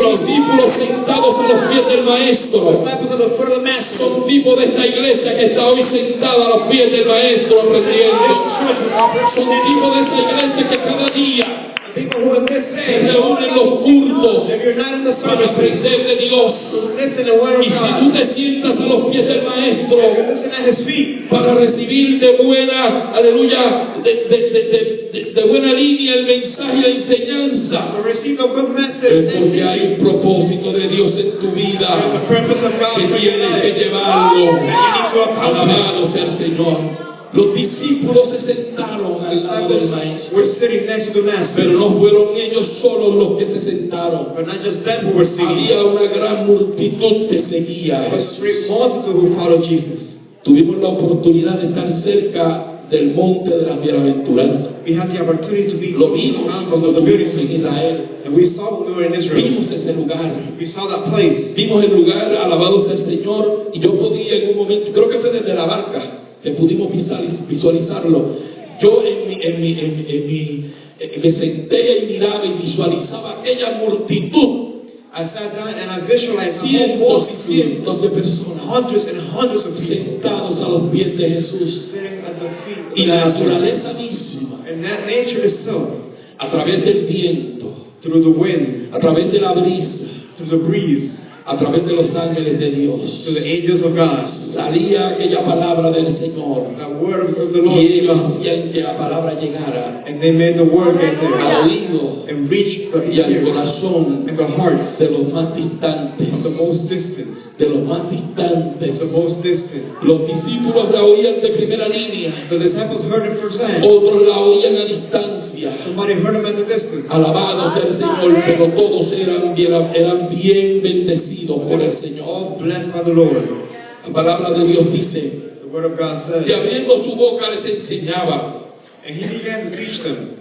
Los discípulos sentados a los pies del maestro son tipo de esta iglesia que está hoy sentada a los pies del maestro, presidente. Son tipo de esa iglesia que cada día se reúnen los cultos para aprender de Dios. Y si tú te sientas a los pies del maestro para recibir de buena, aleluya, de buena línea el mensaje y la enseñanza, es porque hay un propósito de Dios en tu vida que tienes que llevarlo. Alabado sea el Señor. Los discípulos se sentaron al lado del maestro, pero no fueron ellos solos los que se sentaron. Había una gran multitud que seguía a Jesús. Tuvimos la oportunidad de estar cerca del monte de las bienaventuranzas. Lo vimos cuando estuvimos en Israel. Vimos ese lugar. Vimos el lugar, alabado sea el Señor, y yo podía en un momento, creo que fue desde la barca que pudimos visualizarlo. Yo me senté y miraba y visualizaba aquella multitud. Cientos y cientos de personas sentados a los pies de Jesús. Y la naturaleza misma, a través del viento, a través de la brisa, a través de los ángeles de Dios, salía aquella palabra del Señor, y ellos hacían que la palabra llegara al oído y al corazón de los más distantes, Los discípulos la oían de primera línea, otros la oían a distancia. Alabado sea el Señor, pero todos eran bien bendecidos por el Señor. La palabra de Dios dice que abriendo su boca les enseñaba,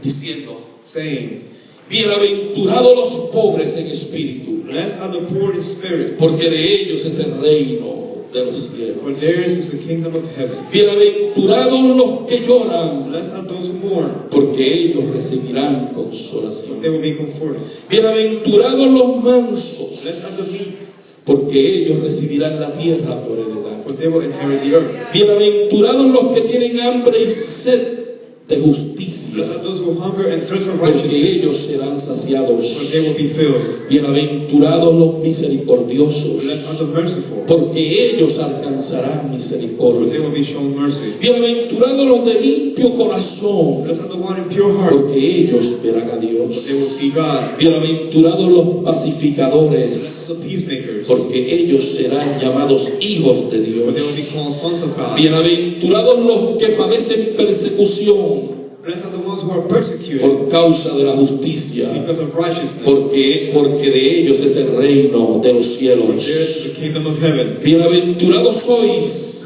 diciendo, bienaventurados los pobres en espíritu, porque de ellos es el reino de los cielos. Bienaventurados los que lloran, porque ellos recibirán consolación. Bienaventurados los mansos, porque ellos recibirán la tierra por heredad. Bienaventurados los que tienen hambre y sed de justicia, porque ellos serán saciados. Bienaventurados los misericordiosos, porque ellos alcanzarán misericordia. Bienaventurados los de limpio corazón, porque ellos verán a Dios. Bienaventurados los pacificadores, porque ellos serán llamados hijos de Dios. Bienaventurados los que padecen persecución por causa de la justicia, porque de ellos es el reino de los cielos. Bienaventurados sois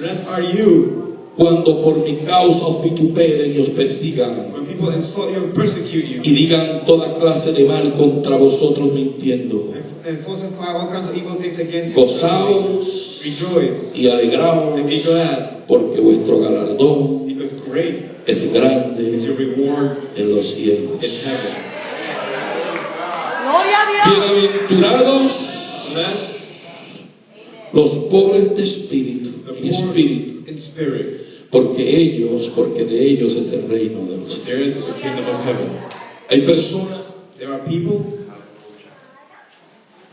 cuando por mi causa os vituperen y os persigan y digan toda clase de mal contra vosotros mintiendo. Gozaos y alegraos, porque vuestro galardón es grande en los cielos. Bienaventurados los pobres de espíritu, porque de ellos es el reino de los cielos. Hay personas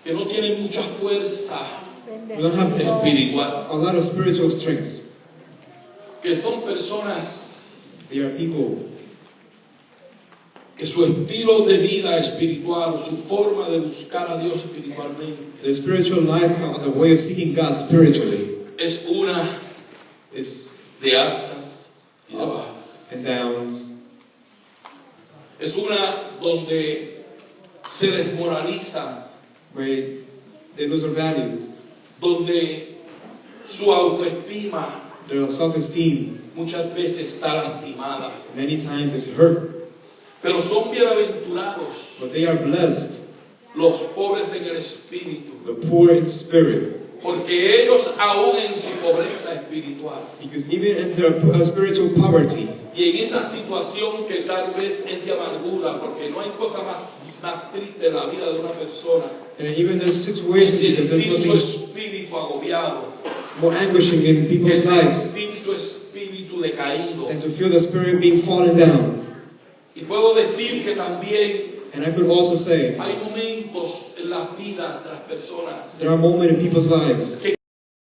que no tienen mucha fuerza espiritual, que son personas que su estilo de vida espiritual, su forma de buscar a Dios espiritualmente, the spiritual lifestyle, the way of seeking God spiritually, es una de altas y de bajas, and downs. Es una donde se desmoraliza, where they lose their values, donde su autoestima, their self-esteem, muchas veces está lastimada. many times is hurt. Pero son bienaventurados But they are blessed, los pobres en el espíritu, the poor in spirit, porque ellos aún en su pobreza espiritual because even in their spiritual poverty, y en esa situación que tal vez es de amargura, porque no hay cosa más triste en la vida de una persona And even there's que situations that there's sentir su nothing espíritu agobiado, more anguishing in que people's lives sentir su espíritu decaído. than to feel the spirit being fallen down. Y puedo decir que también And I could also say hay momentos en las vidas de las personas there are moments in people's lives que